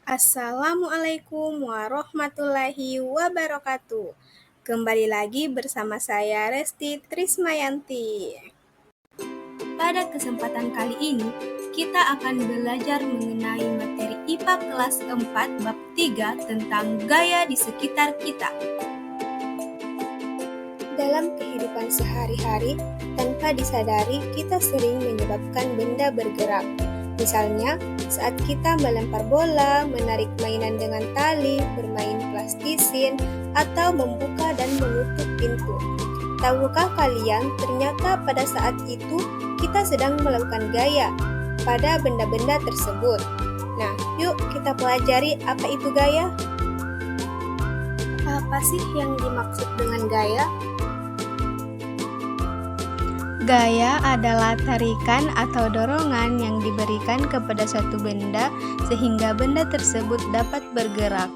Assalamualaikum warahmatullahi wabarakatuh. Kembali lagi bersama saya Resti Trismayanti. Pada kesempatan kali ini, kita akan belajar mengenai materi IPA kelas 4 bab 3 tentang gaya di sekitar kita. Dalam kehidupan sehari-hari, tanpa disadari kita sering menyebabkan benda bergerak. Misalnya, saat kita melempar bola, menarik mainan dengan tali, bermain plastisin, atau membuka dan menutup pintu. Tahukah kalian, ternyata pada saat itu kita sedang melakukan gaya pada benda-benda tersebut. Nah, yuk kita pelajari apa itu gaya. Apa sih yang dimaksud dengan gaya? Gaya adalah tarikan atau dorongan yang diberikan kepada suatu benda sehingga benda tersebut dapat bergerak.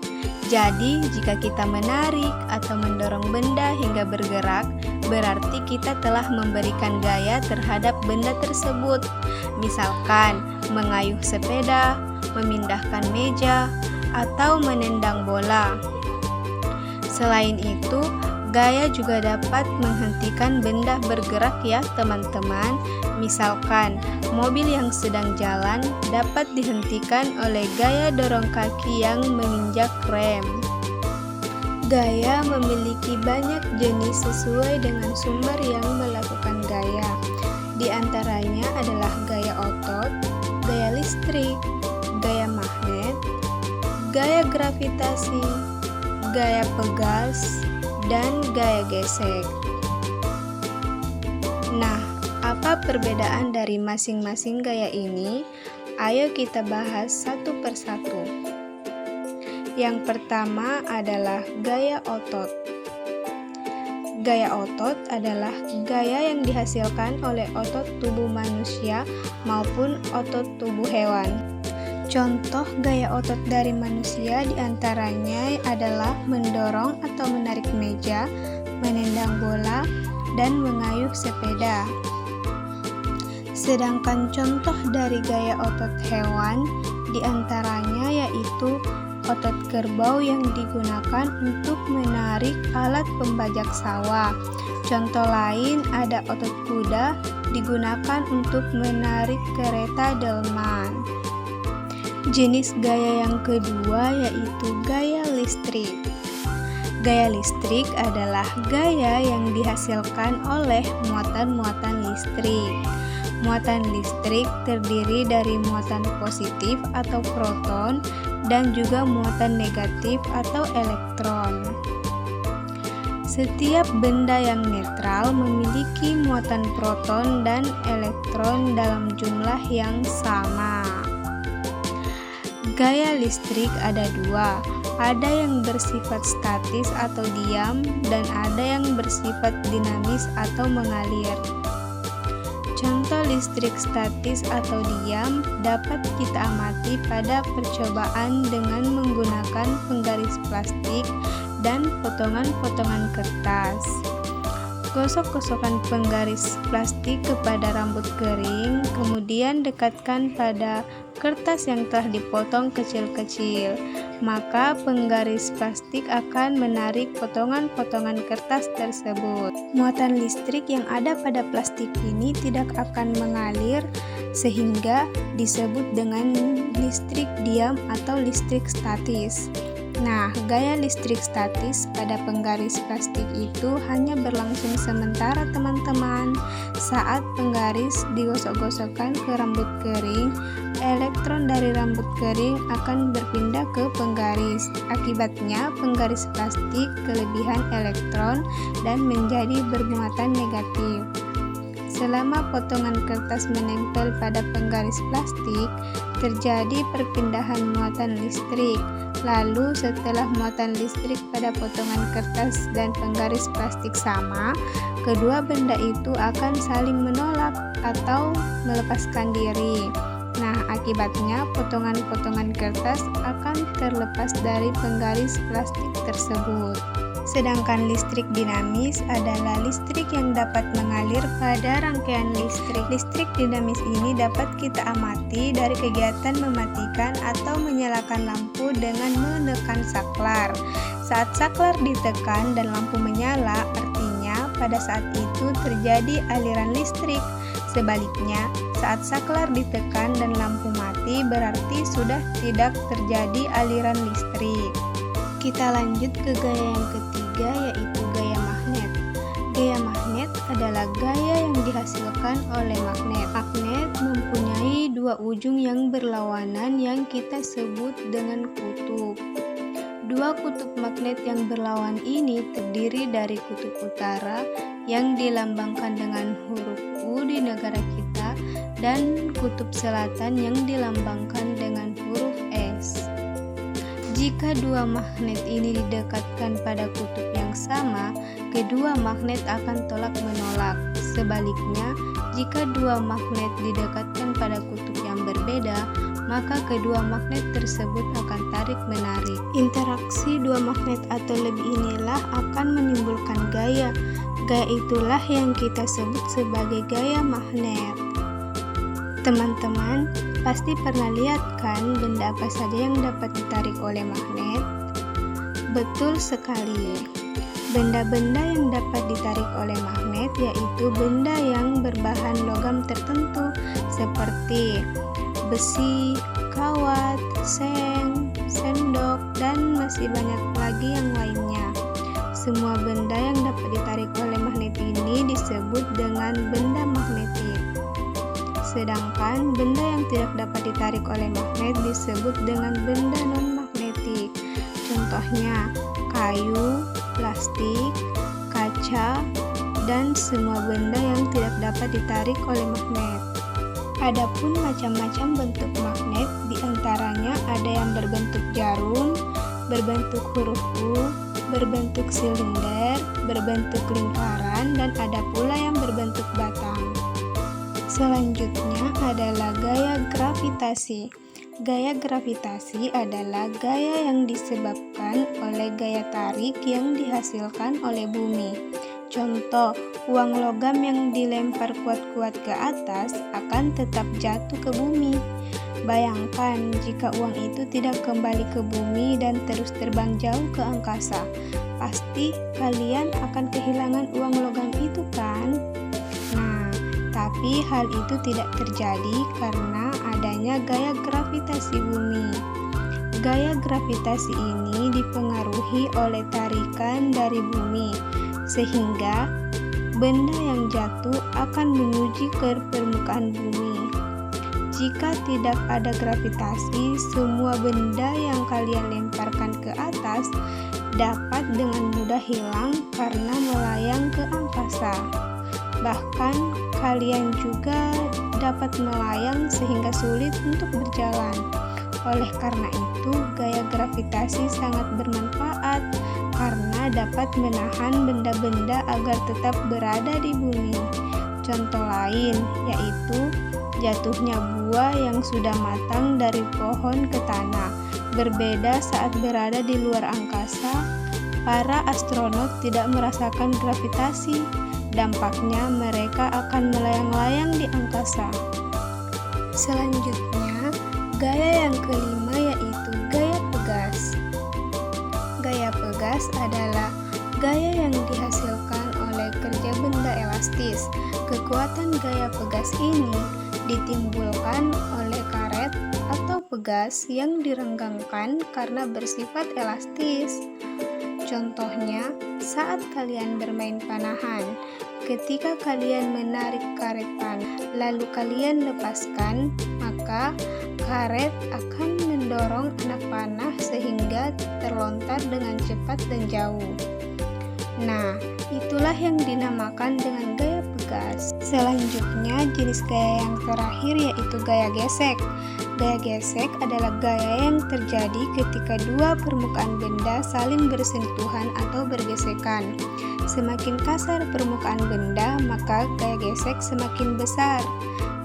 Jadi, jika kita menarik atau mendorong benda hingga bergerak, berarti kita telah memberikan gaya terhadap benda tersebut. Misalkan, mengayuh sepeda, memindahkan meja, atau menendang bola. Selain itu, gaya juga dapat menghentikan benda bergerak ya teman-teman. Misalkan, mobil yang sedang jalan dapat dihentikan oleh gaya dorong kaki yang menginjak rem. Gaya memiliki banyak jenis sesuai dengan sumber yang melakukan gaya. Di antaranya adalah gaya otot, gaya listrik, gaya magnet, gaya gravitasi, gaya pegas, dan gaya gesek. Nah, apa perbedaan dari masing-masing gaya ini? Ayo kita bahas satu persatu. Yang pertama adalah gaya otot. Gaya otot adalah gaya yang dihasilkan oleh otot tubuh manusia maupun otot tubuh hewan. Contoh gaya otot dari manusia diantaranya adalah mendorong atau menarik meja, menendang bola, dan mengayuh sepeda. Sedangkan contoh dari gaya otot hewan diantaranya yaitu otot kerbau yang digunakan untuk menarik alat pembajak sawah. Contoh lain ada otot kuda digunakan untuk menarik kereta delman. Jenis gaya yang kedua yaitu gaya listrik. Gaya listrik adalah gaya yang dihasilkan oleh muatan-muatan listrik. Muatan listrik terdiri dari muatan positif atau proton dan juga muatan negatif atau elektron. Setiap benda yang netral memiliki muatan proton dan elektron dalam jumlah yang sama. Gaya listrik ada dua, ada yang bersifat statis atau diam dan ada yang bersifat dinamis atau mengalir. Contoh listrik statis atau diam dapat kita amati pada percobaan dengan menggunakan penggaris plastik dan potongan-potongan kertas. Gosok-gosokkan penggaris plastik kepada rambut kering, kemudian dekatkan pada kertas yang telah dipotong kecil-kecil. Maka penggaris plastik akan menarik potongan-potongan kertas tersebut. Muatan listrik yang ada pada plastik ini tidak akan mengalir sehingga disebut dengan listrik diam atau listrik statis. Nah, gaya listrik statis pada penggaris plastik itu hanya berlangsung sementara teman-teman. Saat penggaris digosok-gosokkan ke rambut kering, elektron dari rambut kering akan berpindah ke penggaris. Akibatnya, penggaris plastik kelebihan elektron dan menjadi bermuatan negatif. Selama potongan kertas menempel pada penggaris plastik, terjadi perpindahan muatan listrik. Lalu setelah muatan listrik pada potongan kertas dan penggaris plastik sama, kedua benda itu akan saling menolak atau melepaskan diri. Nah, akibatnya potongan-potongan kertas akan terlepas dari penggaris plastik tersebut. Sedangkan listrik dinamis adalah listrik yang dapat mengalir pada rangkaian listrik. Listrik dinamis ini dapat kita amati dari kegiatan mematikan atau menyalakan lampu dengan menekan saklar. Saat saklar ditekan dan lampu menyala, artinya pada saat itu terjadi aliran listrik. Sebaliknya, saat saklar ditekan dan lampu mati, berarti sudah tidak terjadi aliran listrik. Kita lanjut ke gaya yang ketiga, yaitu gaya magnet. Gaya magnet adalah gaya yang dihasilkan oleh magnet. Magnet mempunyai dua ujung yang berlawanan yang kita sebut dengan kutub. Dua kutub magnet yang berlawan ini terdiri dari kutub utara yang dilambangkan dengan huruf U di negara kita dan kutub selatan yang dilambangkan dengan huruf S. Jika dua magnet ini didekatkan pada kutub yang sama, kedua magnet akan tolak-menolak. Sebaliknya, jika dua magnet didekatkan pada kutub yang berbeda, maka kedua magnet tersebut akan tarik-menarik. Interaksi dua magnet atau lebih inilah akan menimbulkan gaya. Gaya itulah yang kita sebut sebagai gaya magnet. Teman-teman pasti pernah lihat kan benda apa saja yang dapat ditarik oleh magnet? Betul sekali. Benda-benda yang dapat ditarik oleh magnet yaitu benda yang berbahan logam tertentu seperti besi, kawat, seng, sendok, dan masih banyak lagi yang lainnya. Semua benda yang dapat ditarik oleh magnet ini disebut dengan benda magnetik. Sedangkan benda yang tidak dapat ditarik oleh magnet disebut dengan benda non-magnetik. Contohnya kayu, plastik, kaca, dan semua benda yang tidak dapat ditarik oleh magnet. Adapun macam-macam bentuk magnet, diantaranya ada yang berbentuk jarum, berbentuk huruf U, berbentuk silinder, berbentuk lingkaran, dan ada pula yang berbentuk batang. Selanjutnya adalah gaya gravitasi. Gaya gravitasi adalah gaya yang disebabkan oleh gaya tarik yang dihasilkan oleh bumi. Contoh, uang logam yang dilempar kuat-kuat ke atas akan tetap jatuh ke bumi. Bayangkan jika uang itu tidak kembali ke bumi dan terus terbang jauh ke angkasa. Pasti kalian akan kehilangan uang logam itu kan? Nah, tapi hal itu tidak terjadi karena adanya gaya gravitasi bumi. Gaya gravitasi ini dipengaruhi oleh tarikan dari bumi, sehingga benda yang jatuh akan menuju ke permukaan bumi. Jika tidak ada gravitasi, semua benda yang kalian lemparkan ke atas dapat dengan mudah hilang karena melayang ke angkasa. Bahkan kalian juga dapat melayang sehingga sulit untuk berjalan. Oleh karena itu, gaya gravitasi sangat bermanfaat karena dapat menahan benda-benda agar tetap berada di bumi. Contoh lain yaitu jatuhnya buah yang sudah matang dari pohon ke tanah. Berbeda saat berada di luar angkasa, para astronot tidak merasakan gravitasi. Dampaknya mereka akan melayang-layang di angkasa. Selanjutnya, gaya yang kelima yaitu gaya pegas. Gaya pegas adalah gaya yang dihasilkan oleh kerja benda elastis. Kekuatan gaya pegas ini ditimbulkan oleh karet atau pegas yang direnggangkan karena bersifat elastis. Contohnya, saat kalian bermain panahan, ketika kalian menarik karet panah, lalu kalian lepaskan, maka karet akan mendorong anak panah sehingga terlontar dengan cepat dan jauh. Nah, itulah yang dinamakan dengan gaya pegas. Selanjutnya, jenis gaya yang terakhir yaitu gaya gesek. Gaya gesek adalah gaya yang terjadi ketika dua permukaan benda saling bersentuhan atau bergesekan. Semakin kasar permukaan benda, maka gaya gesek semakin besar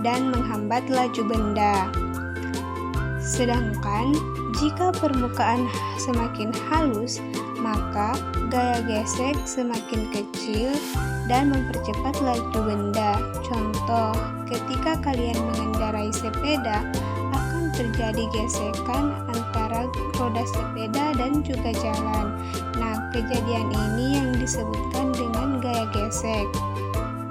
dan menghambat laju benda. Sedangkan Jika permukaan semakin halus, maka gaya gesek semakin kecil dan mempercepat laju benda. Contoh, ketika kalian mengendarai sepeda, akan terjadi gesekan antara roda sepeda dan juga jalan. Nah, kejadian ini yang disebutkan dengan gaya gesek.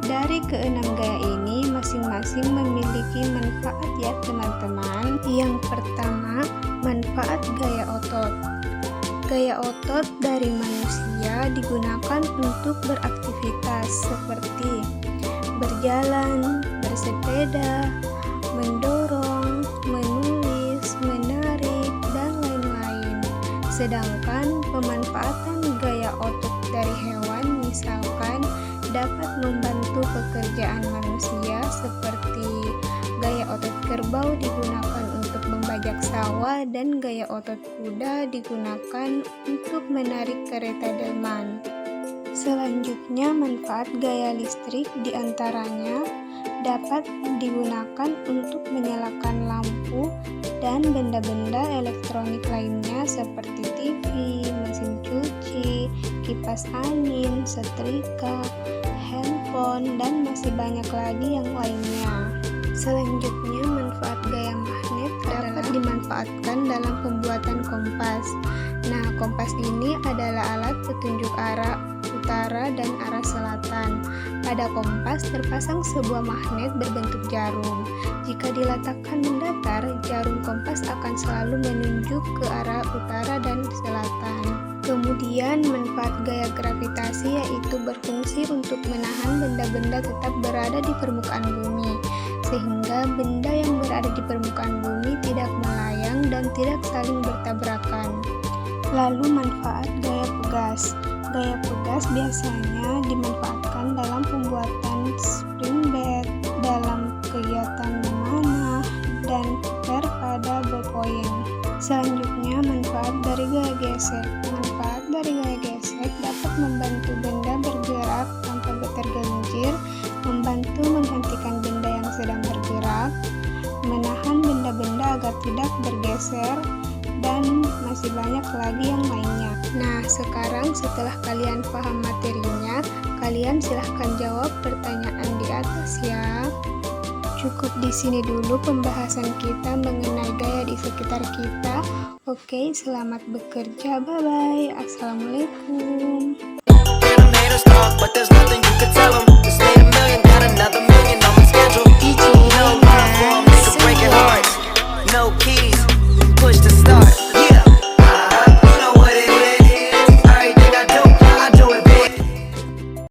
Dari keenam gaya ini, masing-masing memiliki manfaat ya teman-teman. Yang pertama, manfaat gaya otot. Gaya otot dari manusia digunakan untuk beraktivitas seperti berjalan, bersepeda, mendorong, menulis, menarik, dan lain-lain. Sedangkan pemanfaatan gaya otot dari hewan misalkan dapat membantu pekerjaan manusia seperti gaya otot kerbau digunakan untuk membajak sawah dan gaya otot kuda digunakan untuk menarik kereta delman. Selanjutnya, manfaat gaya listrik diantaranya dapat digunakan untuk menyalakan lampu dan benda-benda elektronik lainnya seperti TV, mesin cuci, kipas angin, setrika, handphone, dan masih banyak lagi yang lainnya. Selanjutnya, manfaat gaya magnet dapat dimanfaatkan dalam pembuatan kompas. Nah, kompas ini adalah alat petunjuk arah utara dan arah selatan. Pada kompas terpasang sebuah magnet berbentuk jarum. Jika diletakkan mendatar, jarum kompas akan selalu menunjuk ke arah utara dan selatan. Kemudian, manfaat gaya gravitasi yaitu berfungsi untuk menahan benda-benda tetap berada di permukaan bumi, sehingga benda yang berada di permukaan bumi tidak melayang dan tidak saling bertabrakan. Lalu, manfaat gaya pegas. Gaya pegas biasanya dimanfaatkan dalam pembuatan spring bed, dalam kegiatan memanah, dan per pada ballpoint. Selanjutnya, manfaat dari gaya gesek. Manfaat dari gaya gesek dapat membantu benda bergerak tanpa tergelincir, membantu menghentikan benda yang sedang bergerak, menahan benda-benda agar tidak bergeser, dan masih banyak lagi yang lainnya. Nah, sekarang setelah kalian paham materinya, kalian silahkan jawab pertanyaan di atas ya. Cukup di sini dulu pembahasan kita mengenai gaya di sekitar kita. Oke, selamat bekerja. Bye-bye. Assalamualaikum.